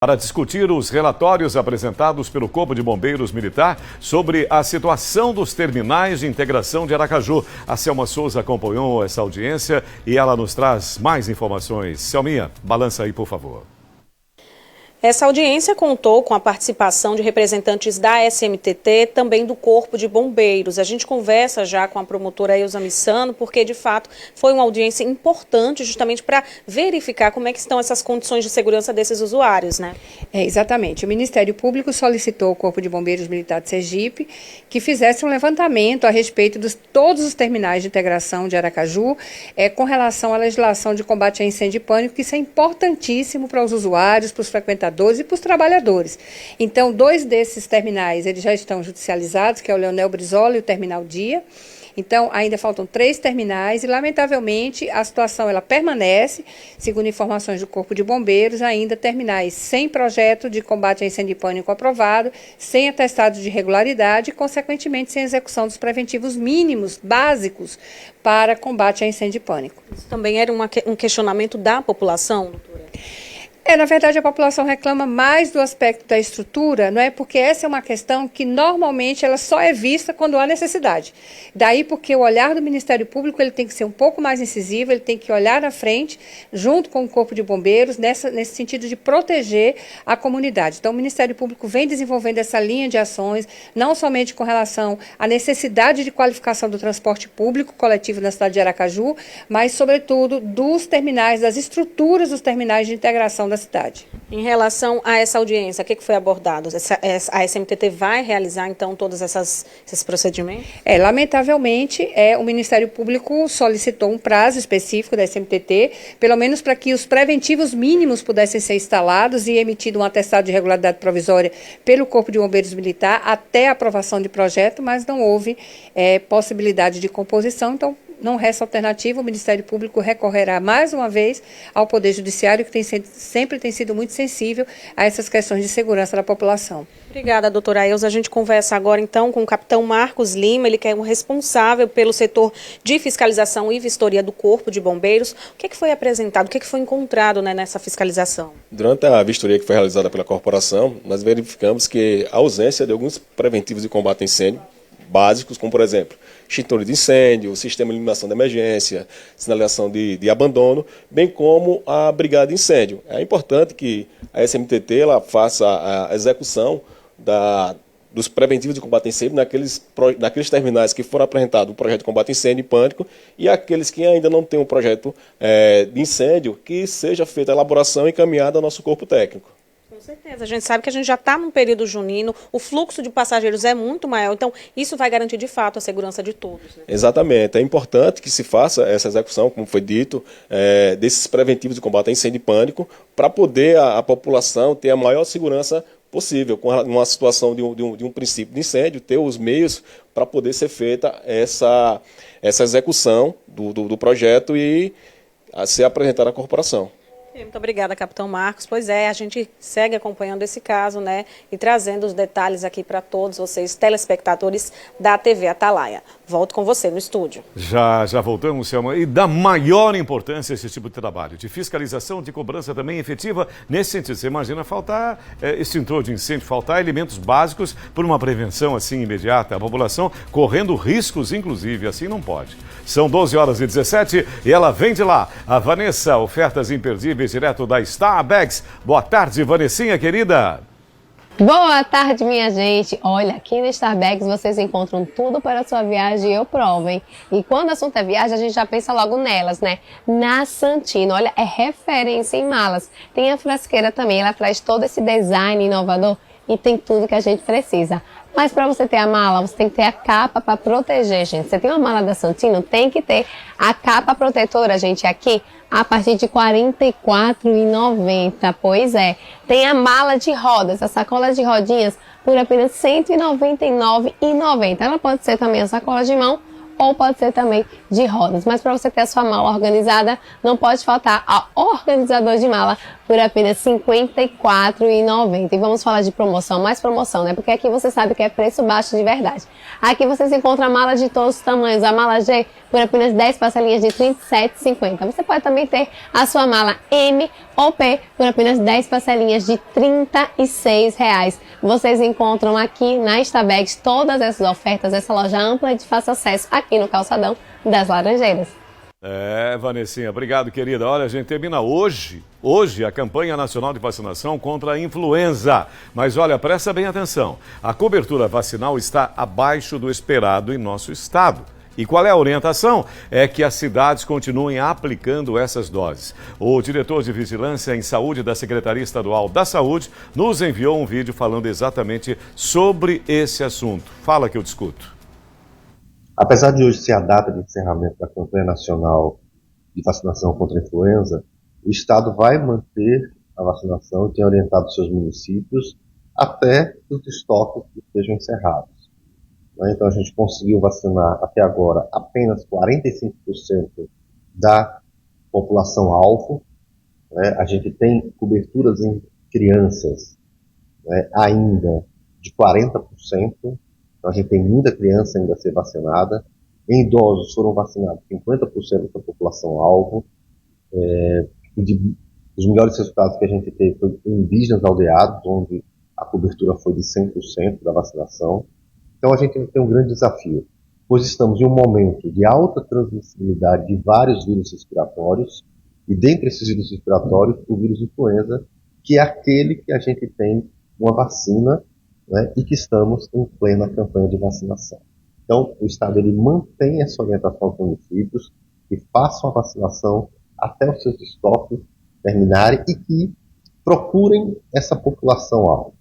Para discutir os relatórios apresentados pelo Corpo de Bombeiros Militar sobre a situação dos terminais de integração de Aracaju. A Selma Souza acompanhou essa audiência e ela nos traz mais informações. Selminha, balança aí, por favor. Essa audiência contou com a participação de representantes da SMTT, também do Corpo de Bombeiros. A gente conversa já com a promotora Elza Missano, porque de fato foi uma audiência importante justamente para verificar como é que estão essas condições de segurança desses usuários, né? Exatamente. O Ministério Público solicitou ao Corpo de Bombeiros Militar de Sergipe que fizesse um levantamento a respeito de todos os terminais de integração de Aracaju com relação à legislação de combate a incêndio e pânico, que isso é importantíssimo para os usuários, para os frequentadores e para os trabalhadores. Então, 2 desses terminais eles já estão judicializados, que é o Leonel Brizola e o Terminal Dia. Então, ainda faltam 3 terminais e, lamentavelmente, a situação ela permanece, segundo informações do Corpo de Bombeiros, ainda terminais sem projeto de combate a incêndio e pânico aprovado, sem atestado de regularidade e, consequentemente, sem execução dos preventivos mínimos, básicos, para combate a incêndio e pânico. Isso também era um questionamento da população, doutora? Na verdade, a população reclama mais do aspecto da estrutura, não é? Porque essa é uma questão que normalmente ela só é vista quando há necessidade. Daí porque o olhar do Ministério Público ele tem que ser um pouco mais incisivo, ele tem que olhar na frente, junto com o Corpo de Bombeiros, nesse sentido de proteger a comunidade. Então, o Ministério Público vem desenvolvendo essa linha de ações, não somente com relação à necessidade de qualificação do transporte público coletivo na cidade de Aracaju, mas, sobretudo, dos terminais, das estruturas dos terminais de integração da cidade. Em relação a essa audiência, o que foi abordado? A SMTT vai realizar, então, todos esses procedimentos? Lamentavelmente, o Ministério Público solicitou um prazo específico da SMTT, pelo menos para que os preventivos mínimos pudessem ser instalados e emitido um atestado de regularidade provisória pelo Corpo de Bombeiros Militar até a aprovação de projeto, mas não houve possibilidade de composição, então não resta alternativa, o Ministério Público recorrerá mais uma vez ao Poder Judiciário, que sempre tem sido muito sensível a essas questões de segurança da população. Obrigada, doutora Elza. A gente conversa agora, então, com o capitão Marcos Lima, ele que é o responsável pelo setor de fiscalização e vistoria do Corpo de Bombeiros. O que foi apresentado, o que foi encontrado, né, nessa fiscalização? Durante a vistoria que foi realizada pela corporação, nós verificamos que a ausência de alguns preventivos de combate a incêndio básicos, como, por exemplo, extintor de incêndio, sistema de eliminação de emergência, sinalização de abandono, bem como a brigada de incêndio. É importante que a SMTT ela faça a execução dos preventivos de combate a incêndio naqueles terminais que foram apresentados o projeto de combate a incêndio e pânico e aqueles que ainda não têm um projeto de incêndio, que seja feita a elaboração e encaminhada ao nosso corpo técnico. Com certeza, a gente sabe que a gente já está num período junino, o fluxo de passageiros é muito maior, então isso vai garantir de fato a segurança de todos. Né? Exatamente, é importante que se faça essa execução, como foi dito, desses preventivos de combate a incêndio e pânico, para poder a população ter a maior segurança possível, com uma situação de um princípio de incêndio, ter os meios para poder ser feita essa execução do projeto e ser apresentada à corporação. Muito obrigada, capitão Marcos. Pois é, a gente segue acompanhando esse caso, né, e trazendo os detalhes aqui para todos vocês, telespectadores da TV Atalaia. Volto com você no estúdio. Já voltamos, Selma. E da maior importância esse tipo de trabalho, de fiscalização, de cobrança também efetiva, nesse sentido. Você imagina faltar extintor de incêndio, faltar elementos básicos por uma prevenção assim imediata, a população correndo riscos, inclusive, assim não pode. São 12h17 e ela vem de lá. A Vanessa, ofertas imperdíveis direto da Star Bags. Boa tarde, Vanessinha, querida. Boa tarde, minha gente. Olha, aqui na Star Bags vocês encontram tudo para a sua viagem e eu provo, hein? E quando o assunto é viagem, a gente já pensa logo nelas, né? Na Santino, olha, é referência em malas. Tem a frasqueira também, ela traz todo esse design inovador e tem tudo que a gente precisa. Mas para você ter a mala, você tem que ter a capa para proteger, gente. Você tem uma mala da Santino, tem que ter a capa protetora, gente, aqui a partir de R$ 44,90. Pois é. Tem a mala de rodas, a sacola de rodinhas, por apenas R$ 199,90. Ela pode ser também a sacola de mão ou pode ser também de rodas. Mas para você ter a sua mala organizada, não pode faltar a organizador de mala, por apenas R$ 54,90. E vamos falar de promoção, mais promoção, né? Porque aqui você sabe que é preço baixo de verdade. Aqui vocês encontram malas de todos os tamanhos. A mala G por apenas 10 parcelinhas de R$ 37,50. Você pode também ter a sua mala M ou P por apenas 10 parcelinhas de R$ 36,00. Vocês encontram aqui na Starbags todas essas ofertas, essa loja ampla de fácil acesso aqui no calçadão das Laranjeiras. Vanessinha, obrigado, querida. Olha, a gente termina hoje a campanha nacional de vacinação contra a influenza. Mas olha, presta bem atenção. A cobertura vacinal está abaixo do esperado em nosso estado. E qual é a orientação? É que as cidades continuem aplicando essas doses. O diretor de Vigilância em Saúde da Secretaria Estadual da Saúde nos enviou um vídeo falando exatamente sobre esse assunto. Fala que eu discuto. Apesar de hoje ser a data de encerramento da campanha nacional de vacinação contra a influenza, o Estado vai manter a vacinação e tem orientado seus municípios até que os estoques estejam encerrados. Então a gente conseguiu vacinar até agora apenas 45% da população-alvo. A gente tem coberturas em crianças ainda de 40%. Então, a gente tem muita criança ainda a ser vacinada. Em idosos foram vacinados 50% da população-alvo. Os melhores resultados que a gente teve foi em indígenas aldeados, onde a cobertura foi de 100% da vacinação. Então, a gente tem um grande desafio, pois estamos em um momento de alta transmissibilidade de vários vírus respiratórios, e dentre esses vírus respiratórios, o vírus influenza, que é aquele que a gente tem uma vacina, e que estamos em plena campanha de vacinação. Então, o Estado ele mantém essa orientação aos municípios que façam a vacinação até os seus estoques terminarem e que procurem essa população-alvo.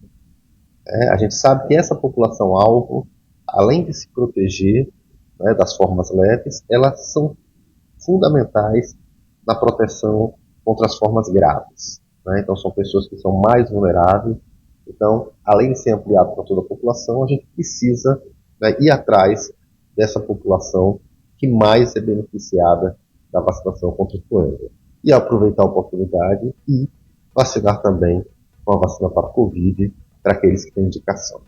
A gente sabe que essa população-alvo, além de se proteger das formas leves, elas são fundamentais na proteção contra as formas graves. Então, são pessoas que são mais vulneráveis. Então, além de ser ampliado para toda a população, a gente precisa ir atrás dessa população que mais é beneficiada da vacinação contra a influenza. E aproveitar a oportunidade e vacinar também com a vacina para a Covid, para aqueles que têm indicação.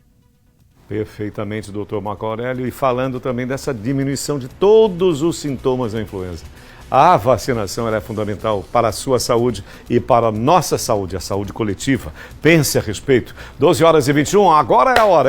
Perfeitamente, doutor Marco Aurélio. E falando também dessa diminuição de todos os sintomas da influenza. A vacinação é fundamental para a sua saúde e para a nossa saúde, a saúde coletiva. Pense a respeito. 12h21, agora é a hora.